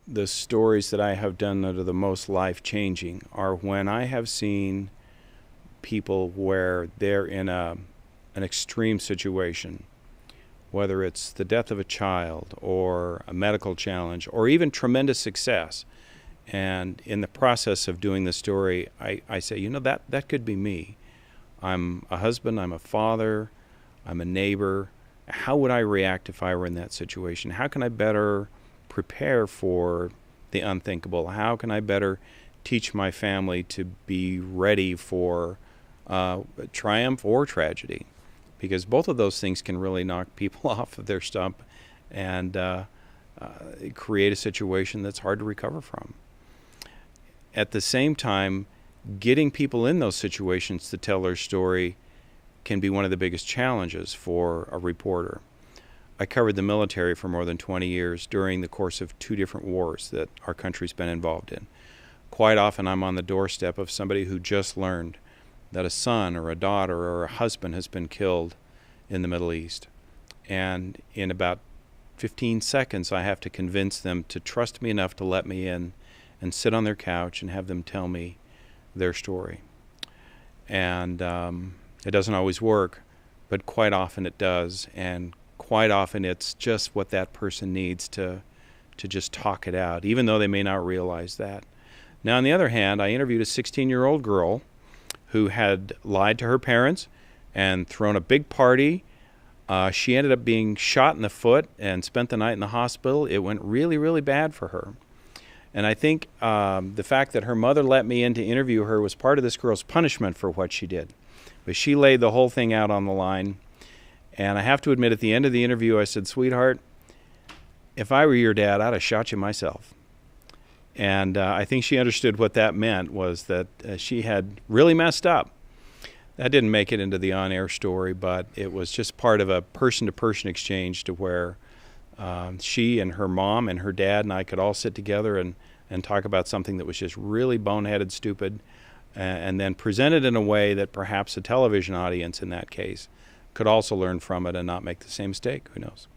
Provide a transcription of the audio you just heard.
the stories that I have done that are the most life-changing are when I have seen people where they're in an extreme situation, whether it's the death of a child or a medical challenge or even tremendous success. And in the process of doing the story, I say, that could be me. I'm a husband, I'm a father, I'm a neighbor. How would I react if I were in that situation? How can I better prepare for the unthinkable? How can I better teach my family to be ready for triumph or tragedy? Because both of those things can really knock people off of their stump and create a situation that's hard to recover from. At the same time, getting people in those situations to tell their story can be one of the biggest challenges for a reporter. I covered the military for more than 20 years during the course of 2 different wars that our country's been involved in. Quite often I'm on the doorstep of somebody who just learned that a son or a daughter or a husband has been killed in the Middle East. And in about 15 seconds I have to convince them to trust me enough to let me in and sit on their couch and have them tell me their story. And it doesn't always work, but quite often it does. And quite often it's just what that person needs to just talk it out, even though they may not realize that. Now, on the other hand, I interviewed a 16-year-old girl who had lied to her parents and thrown a big party. She ended up being shot in the foot and spent the night in the hospital. It went really, really bad for her. And I think the fact that her mother let me in to interview her was part of this girl's punishment for what she did. But she laid the whole thing out on the line. And I have to admit, at the end of the interview, I said, "Sweetheart, if I were your dad, I'd have shot you myself." And I think she understood what that meant, was that she had really messed up. That didn't make it into the on-air story, but it was just part of a person-to-person exchange to where she and her mom and her dad and I could all sit together and talk about something that was just really boneheaded, stupid, and then present it in a way that perhaps a television audience in that case could also learn from it and not make the same mistake. Who knows?